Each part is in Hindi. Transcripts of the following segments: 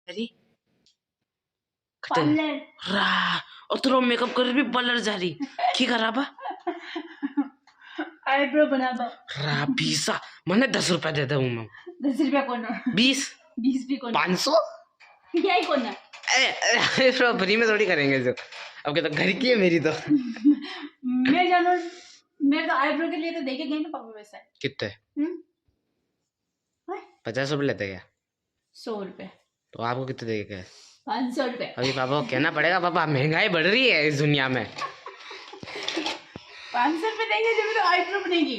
अरे रा और तो मेकअप कर भी पार्लर जा रही की करा बा आईब्रो बना दो रा 20 मैंने 10 रुपया देता हूँ मैं 10 रुपया कौन 20 भी कौन 500 यही कौन है फ्री में थोड़ी करेंगे जो अब क्या तो घर की है मेरी तो मैं जानू मेरे तो आईब्रो के लिए तो देखे गए ना पापा वैसे कितने 50 रुपये लेते क्या 100 रुपए तो आपको कितने देंगे क्या 500 रुपए अभी पापा को कहना पड़ेगा पापा महंगाई बढ़ रही है इस दुनिया में 500 रुपए देंगे जब तो आईब्रो बनेगी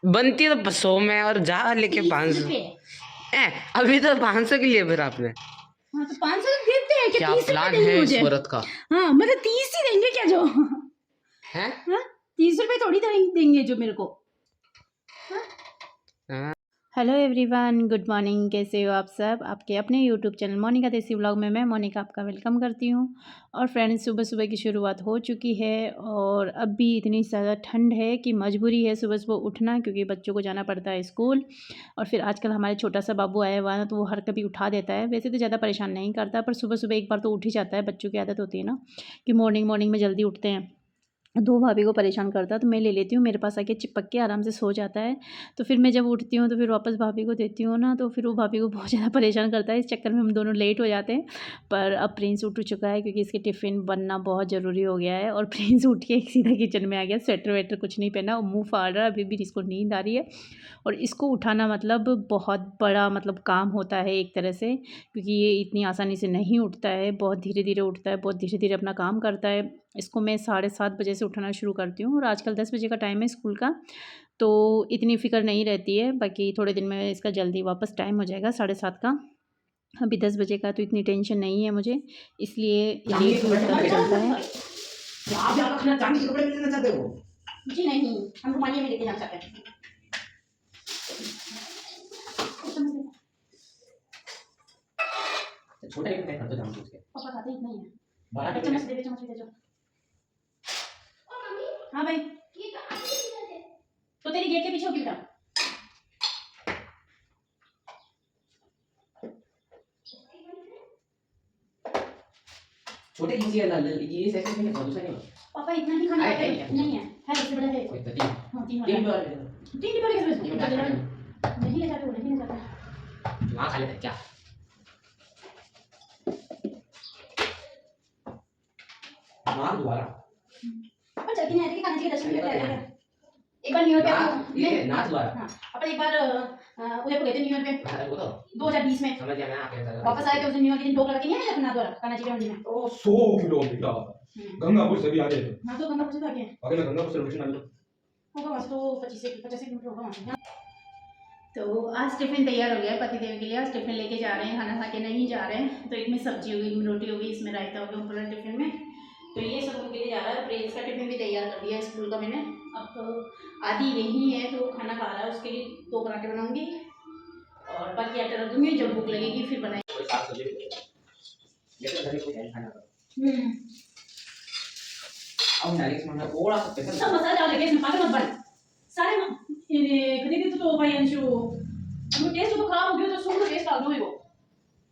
बनती है तो 100 में और जा लेके 500 अभी तो 500 के लिए फिर आपने हाँ तो 500 देते हैं क्या प्लान है इस औरत का हाँ मतलब 30 ही देंगे क्या जो है 30 रुपए थोड़ी देंगे जो मेरे को हेलो एवरीवन गुड मॉर्निंग कैसे हो आप सब आपके अपने यूट्यूब चैनल मोनिका देसी व्लॉग में मैं मोनिका आपका वेलकम करती हूँ। और फ्रेंड्स सुबह सुबह की शुरुआत हो चुकी है और अब भी इतनी ज़्यादा ठंड है कि मजबूरी है सुबह सुबह उठना क्योंकि बच्चों को जाना पड़ता है स्कूल। और फिर आजकल हमारे छोटा सा बाबू आया हुआ है तो वो हर कभी उठा देता है। वैसे तो ज़्यादा परेशान नहीं करता पर सुबह सुबह एक बार तो उठ ही जाता है। बच्चों की आदत होती है ना कि मॉर्निंग में जल्दी उठते हैं। दो भाभी को परेशान करता है तो मैं ले लेती हूँ, मेरे पास आके चिपक के आराम से सो जाता है। तो फिर मैं जब उठती हूँ तो फिर वापस भाभी को देती हूँ ना, तो फिर वो भाभी को बहुत ज़्यादा परेशान करता है। इस चक्कर में हम दोनों लेट हो जाते हैं। पर अब प्रिंस उठ चुका है क्योंकि इसके टिफ़िन बनना बहुत ज़रूरी हो गया है। और प्रिंस उठ के सीधा किचन में आ गया, स्वेटर वेटर कुछ नहीं पहना और मुँह फाड़ रहा है। अभी भी इसको नींद आ रही है और इसको उठाना मतलब बहुत बड़ा मतलब काम होता है एक तरह से, क्योंकि ये इतनी आसानी से नहीं उठता है, बहुत धीरे धीरे उठता है, बहुत धीरे धीरे अपना काम करता है। इसको मैं 7:30 बजे से उठाना शुरू करती हूँ और आजकल 10 बजे का टाइम है स्कूल का, तो इतनी फ़िक्र नहीं रहती है। बाकी थोड़े दिन में इसका जल्दी वापस टाइम हो जाएगा 7:30 का। अभी 10 बजे का तो इतनी टेंशन नहीं है मुझे, इसलिए लेट पता चलता है। जी नहीं, हम रुमालिया में लेके जाना चाहते हैं। छोटा एक पैक कर दो जाम उसके पापा खाते इतना ही है। बड़ा चम्मच दे दो। हाँ भाई तो तेरी गेट के पीछे होगी बेटा। छोटे इजी है ये सेक्शन में दूसरा नहीं पापा इतना ही खाना नहीं है इससे बड़ा है। कोई तीन हां तीन बार नहीं ले जाते वो नहीं ले जाते वहां खा लेते क्या मार दोबारा पापा चलती नहीं आती खाने की दर्शन करके आएगा। एक बार न्यू ईयर पे ये ना दोबारा हां अपन एक बार उदयपुर गए थे न्यू ईयर पे वो तो 2020 में समझ गया मैं आके वापस आए थे उस दिन न्यू ईयर के दिन टोक लगा के नहीं आया अपना द्वारा कानाजी के मंदिर में। ओ 100 किलोमीटर गंगापुर से भी आगे थे। हां तो गंगापुर से तो आगे आगे ना गंगापुर से लोकेशन आ लो होगा बस तो 25 किलोमीटर होगा वहां से। तो आज टिफ़िन तैयार हो गया है पतिदेव के लिए। आज टिफ़िन लेके जा रहे हैं, खाना खा के नहीं जा रहे हैं। तो एक में सब्जी होगी, एक में रोटी होगी, इसमें रायता होगा पूरा टिफ़िन में। तो ये सब उनके लिए जा रहा है। प्रिंस का टिफ़िन भी तैयार कर दिया है स्कूल का मैंने। अब तो आधी नहीं है तो खाना खा रहा है, उसके लिए 2 पराठे बनाऊंगी और बाकी आटा रख दूँगी, जब भूख लगेगी फिर बनाएंगे। अब नारियल मंगा थोड़ा सा पैसा सब मसाला डाल के इसमें पागल मत बन सारे खरीदे तो भाई अंशु अब टेस्ट तो खराब हो गया तो सुन टेस्ट डाल दो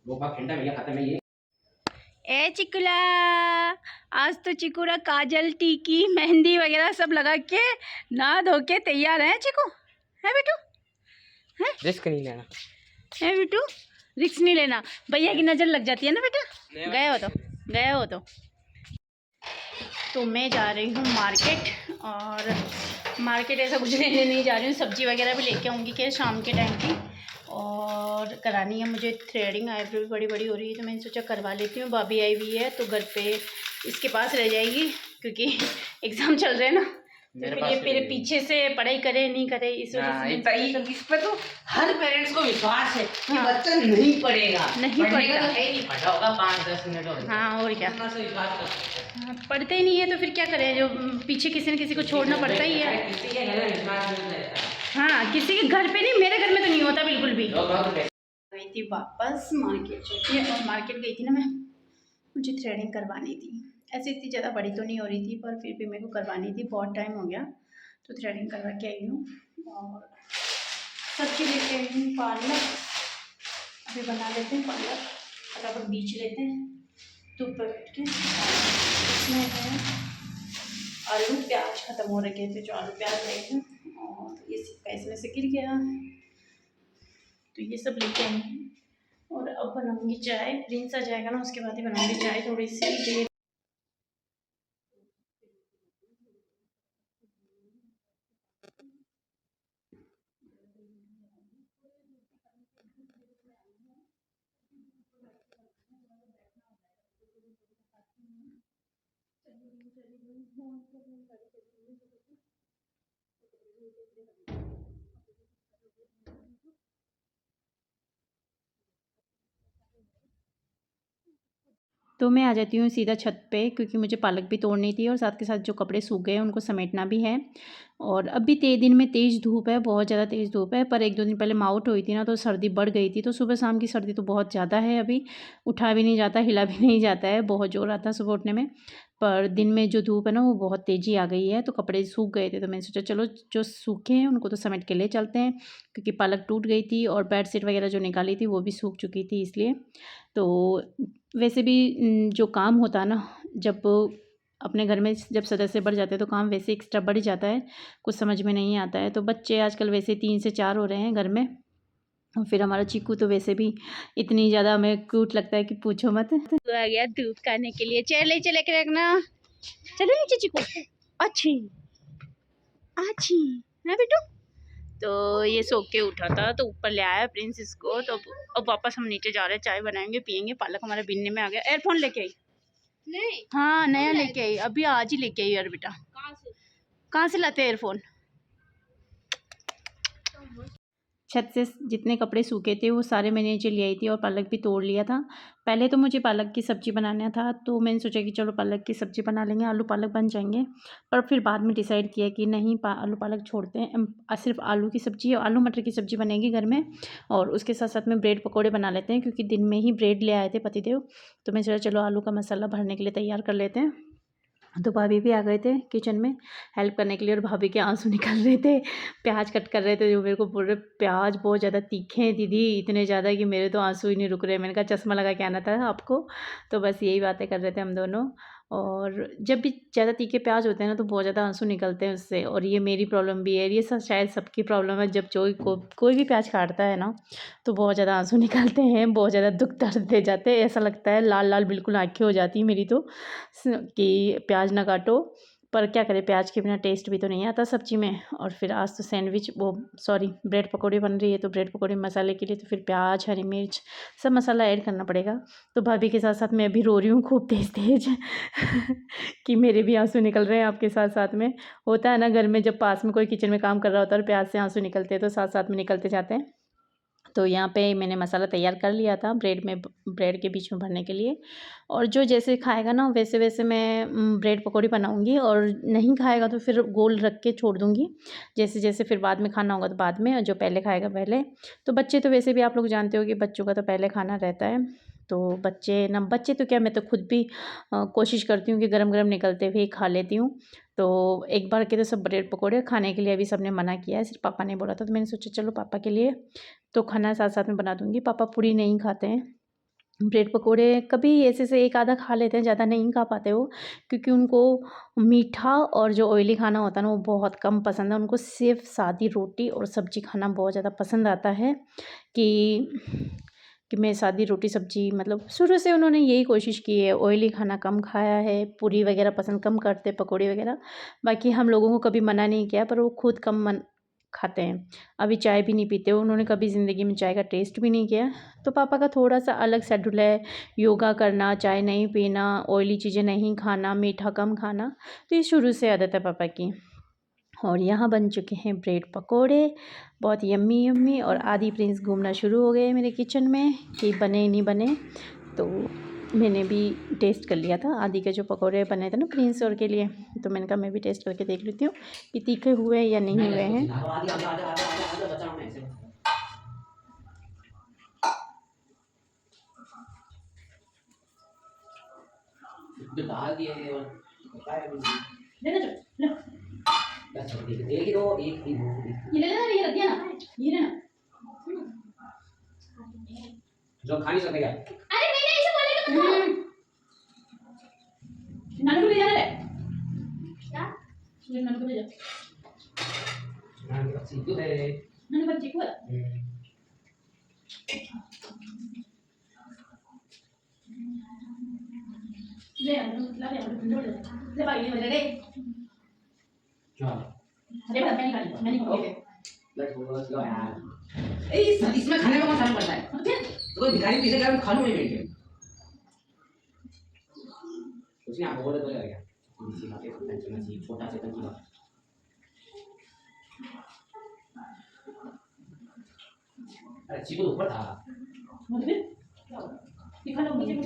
वो बात ठंडा भैया खाते में ये ए चिकुला आज तो चिकुरा काजल टीकी मेहंदी वगैरह सब लगा के नहा धो के तैयार है। चिकू है बेटू है रिस्क नहीं लेना है बेटू रिस्क नहीं लेना, भैया की नज़र लग जाती है ना बेटा। गया हो तो मैं जा रही हूँ मार्केट। और मार्केट ऐसा कुछ लेने नहीं जा रही हूँ, सब्जी वगैरह भी लेके आऊँगी क्या शाम के टाइम की। और करानी है मुझे थ्रेडिंग, आईब्रो भी बड़ी बड़ी हो रही है तो मैंने सोचा करवा लेती हूँ। भाभी आई हुई है तो घर पे इसके पास रह जाएगी क्योंकि एग्ज़ाम चल रहे हैं ना, तो फिर ये मेरे पीछे से पढ़ाई करे नहीं करे इस वजह से। इस पे तो हर पेरेंट्स को विश्वास है कि बच्चा नहीं पढ़ेगा तो है नहीं पढ़ा होगा 5-10 मिनट होगा। हाँ और क्या पढ़ते ही नहीं है तो फिर क्या करें, जो पीछे किसी न किसी को छोड़ना पड़ता ही है। हाँ किसी के घर पे नहीं, मेरे घर में तो नहीं होता बिल्कुल भी। गई थी वापस मार्केट और मार्केट गई थी ना मैं, मुझे थ्रेडिंग करवानी थी। ऐसे इतनी ज़्यादा बड़ी तो नहीं हो रही थी पर फिर भी मेरे को करवानी थी, बहुत टाइम हो गया तो थ्रेडिंग करवा के आई हूँ। और सब्जी लेके आई हूँ पालक, अभी बना लेते हैं पालक। फटाफट बीच लेते हैं धूप पर बैठ के। इसमें है आलू प्याज ख़त्म हो रखे थे, जो आलू प्याज रहे थे, और ये सिक्का इसमें से गिर गया, तो ये सब लेके आई हैं। और अब बनाऊंगी चाय, प्रिंस आ जाएगा ना उसके बाद ही बनाऊंगी चाय थोड़ी सी देर। तो मैं आ जाती हूँ सीधा छत पे, क्योंकि मुझे पालक भी तोड़नी थी और साथ के साथ जो कपड़े सूख गए हैं उनको समेटना भी है। और अभी दिन में तेज़ धूप है, बहुत ज़्यादा तेज़ धूप है, पर 1-2 दिन पहले माउट हुई थी ना तो सर्दी बढ़ गई थी। तो सुबह शाम की सर्दी तो बहुत ज़्यादा है, अभी उठा भी नहीं जाता, हिला भी नहीं जाता है, बहुत ज़ोर आता है सुबह उठने में। पर दिन में जो धूप है ना वो बहुत तेज़ी आ गई है, तो कपड़े सूख गए थे, तो मैंने सोचा चलो जो सूखे हैं उनको तो समेट के ले चलते हैं, क्योंकि पालक टूट गई थी और बेडशीट वगैरह जो निकाली थी वो भी सूख चुकी थी इसलिए। तो वैसे भी जो काम होता है ना, जब अपने घर में जब सदस्य बढ़ जाते हैं तो काम वैसे एक्स्ट्रा बढ़ जाता है, कुछ समझ में नहीं आता है। तो बच्चे आजकल वैसे 3 से 4 हो रहे हैं घर में, और फिर हमारा चीकू तो वैसे भी इतनी ज़्यादा हमें क्यूट लगता है कि पूछो मत। तो आ गया धूप खाने के लिए, चले चले के रखना, चलो नीचे चीकू, अच्छी अच्छी ना बेटू। तो ये सो के उठा था तो ऊपर ले आया प्रिंस इसको, तो अब वापस हम नीचे जा रहे हैं, चाय बनाएंगे पियेंगे। पालक हमारा बिनने में आ गया। एयरफोन लेके आई? नहीं, हाँ नया लेके आई, अभी आज ही लेके आई यार बेटा। कहाँ से लाते एयरफोन? छत से जितने कपड़े सूखे थे वो सारे मैंने नीचे ले आई थी, और पालक भी तोड़ लिया था। पहले तो मुझे पालक की सब्ज़ी बनाना था, तो मैंने सोचा कि चलो पालक की सब्ज़ी बना लेंगे, आलू पालक बन जाएंगे। पर फिर बाद में डिसाइड किया कि नहीं, आलू पालक छोड़ते हैं, सिर्फ आलू की सब्ज़ी, आलू मटर की सब्ज़ी बनेगी घर में, और उसके साथ साथ में ब्रेड पकौड़े बना लेते हैं, क्योंकि दिन में ही ब्रेड ले आए थे पतिदेव। तो मैं सोचा चलो आलू का मसाला भरने के लिए तैयार कर लेते हैं। तो भाभी भी आ गए थे किचन में हेल्प करने के लिए, और भाभी के आंसू निकल रहे थे, प्याज कट कर रहे थे, जो मेरे को बोल रहे प्याज बहुत ज़्यादा तीखे हैं दीदी, इतने ज़्यादा कि मेरे तो आंसू ही नहीं रुक रहे। मैंने कहा चश्मा लगा के आना था आपको। तो बस यही बातें कर रहे थे हम दोनों। और जब भी ज़्यादा तीखे प्याज होते हैं ना तो बहुत ज़्यादा आंसू निकलते हैं उससे, और ये मेरी प्रॉब्लम भी है, ये सब शायद सबकी प्रॉब्लम है। जब कोई भी प्याज काटता है ना तो बहुत ज़्यादा आंसू निकलते हैं, बहुत ज़्यादा दुख दर्द दे जाते हैं, ऐसा लगता है लाल लाल बिल्कुल आँखें हो जाती है मेरी तो, कि प्याज ना काटो। पर क्या करें, प्याज के बिना टेस्ट भी तो नहीं आता सब्ज़ी में। और फिर आज तो ब्रेड पकौड़े बन रही है, तो ब्रेड पकौड़े मसाले के लिए तो फिर प्याज, हरी मिर्च सब मसाला ऐड करना पड़ेगा। तो भाभी के साथ साथ मैं अभी रो रही हूँ खूब तेज़ तेज़ कि मेरे भी आंसू निकल रहे हैं आपके साथ साथ में। होता है ना घर में, जब पास में कोई किचन में काम कर रहा होता है और प्याज से आंसू निकलते हैं तो साथ साथ में निकलते जाते हैं। तो यहाँ पे मैंने मसाला तैयार कर लिया था ब्रेड के बीच में भरने के लिए। और जो जैसे खाएगा ना वैसे वैसे मैं ब्रेड पकौड़ी बनाऊँगी, और नहीं खाएगा तो फिर गोल रख के छोड़ दूँगी, जैसे जैसे फिर बाद में खाना होगा तो बाद में, और जो पहले खाएगा पहले। तो बच्चे तो वैसे भी आप लोग जानते हो कि बच्चों का तो पहले खाना रहता है। तो बच्चे तो क्या, मैं तो खुद भी कोशिश करती हूँ कि गरम गरम निकलते हुए ही खा लेती हूँ। तो एक बार के तो सब ब्रेड पकौड़े खाने के लिए अभी सबने मना किया है, सिर्फ पापा ने बोला था, तो मैंने सोचा चलो पापा के लिए तो खाना साथ साथ में बना दूँगी। पापा पूरी नहीं खाते हैं, ब्रेड पकौड़े कभी ऐसे से एक आधा खा लेते हैं, ज़्यादा नहीं खा पाते वो, क्योंकि उनको मीठा और जो ऑयली खाना होता है ना वो बहुत कम पसंद है। उनको सिर्फ सादी रोटी और सब्ज़ी खाना बहुत ज़्यादा पसंद आता है, कि मैं सादी रोटी सब्ज़ी, मतलब शुरू से उन्होंने यही कोशिश की है, ऑयली खाना कम खाया है, पूरी वगैरह पसंद कम करते, पकौड़ी वगैरह। बाकी हम लोगों को कभी मना नहीं किया, पर वो खुद कम खाते हैं। अभी चाय भी नहीं पीते, उन्होंने कभी ज़िंदगी में चाय का टेस्ट भी नहीं किया। तो पापा का थोड़ा सा अलग शेड्यूल है, योगा करना, चाय नहीं पीना, ऑयली चीज़ें नहीं खाना, मीठा कम खाना, तो ये शुरू से आदत है पापा की। और यहाँ बन चुके हैं ब्रेड पकोड़े, बहुत यम्मी यम्मी। और आदि प्रिंस घूमना शुरू हो गए मेरे किचन में कि बने नहीं बने। तो मैंने भी टेस्ट कर लिया था आदि के जो पकोड़े बने थे ना प्रिंस और के लिए, तो मैंने कहा मैं भी टेस्ट करके देख लेती हूँ कि तीखे हुए या नहीं हुए हैं। जो खा नहीं सकते क्या? अरे नानू को ले जाना है क्या? नानू को ले जा। नानू का चीकू है। नानू का चीकू है। ले ले भाई ये ले क्या अरे भाई मैंने खा लिया लेट्स गो यार। इसमें खाने में कौन सा पड़ता है? तो कोई भिखारी पीछे क्या खा लूं नहीं बैठ के। कुछ नहीं आप बोले तो लग गया। इसी बात पे टेंशन चाहिए छोटा से की बात। अरे चीकू तो ऊपर था। मतलब क्या हुआ? दिखा लो मुझे कुछ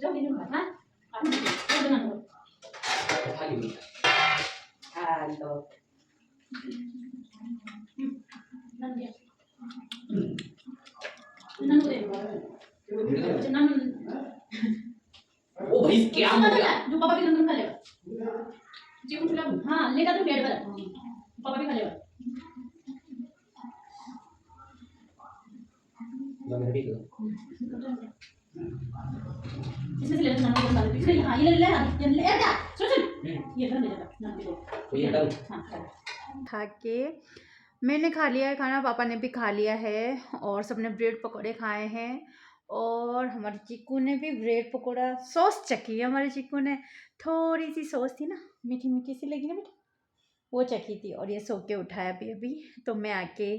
जाओ दिन में हां आप बना लो खाली हुई खाली तो नंगे नंगे नंगे ओ भाई क्या हो गया? जो पापा भी नंगे खा लेगा चिकन खिला हां लेगा तो प्लेट पर पापा भी खा लेगा जो मेरे भी दो इसमें से ले लेना नंगे खा ले फिर हां ये ले क्या सुन ये कर ले जा नंगे दो तो ये करूं हां खा के मैंने खा लिया है खाना पापा ने भी खा लिया है और सबने ब्रेड पकौड़े खाए हैं और हमारे चिक्कू ने भी ब्रेड पकौड़ा सॉस चखी है हमारे चिक्कू ने थोड़ी सी सॉस थी ना मीठी मीठी सी लगी ना बेटा वो चखी थी और ये सो के उठाया अभी तो मैं आके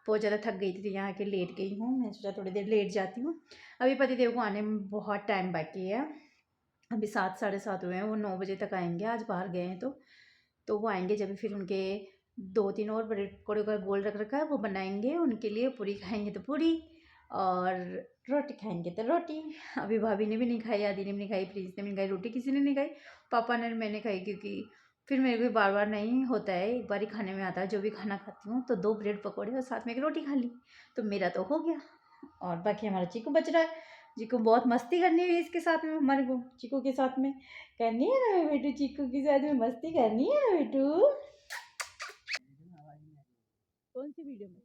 बहुत ज़्यादा थक गई थी यहाँ आके लेट गई हूँ मैं सोचा थोड़ी देर लेट जाती हूँ अभी पतिदेव को आने में बहुत टाइम बाकी है अभी 7 साढ़े 7 हुए हैं वो 9 बजे तक आएंगे आज बाहर गए हैं तो वो आएंगे जब फिर उनके 2-3 और ब्रेड पकौड़े का गोल रख रखा है वो बनाएंगे उनके लिए पूरी खाएंगे तो पूरी और रोटी खाएंगे तो रोटी अभी भाभी ने भी नहीं खाई आदि ने भी नहीं खाई प्लीज ने भी नहीं खाई रोटी किसी ने नहीं खाई पापा ने मैंने खाई क्योंकि फिर मेरे को बार बार नहीं होता है एक बार ही खाने में आता है जो भी खाना खाती हूँ तो 2 ब्रेड पकौड़े और साथ में एक रोटी खा ली तो मेरा तो हो गया और बाकी हमारा चीकू बच रहा है चीकू बहुत मस्ती करनी है इसके साथ में हमारे को चीकू के साथ में करनी है ना बेटू चीकू के साथ में मस्ती करनी है ना बेटू कौन सी वीडियो में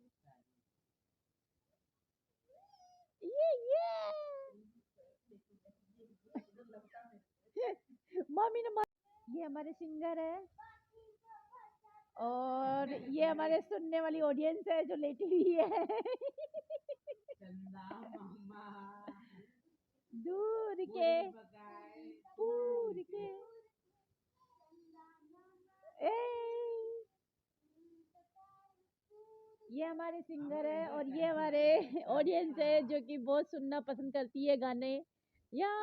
मम्मी ने ये हमारे सिंगर है और ये हमारे सुनने वाली ऑडियंस है जो लेटी हुई है दूर के पूर के ए ये हमारे सिंगर है और ये हमारे ऑडियंस है जो कि बहुत सुनना पसंद करती है गाने या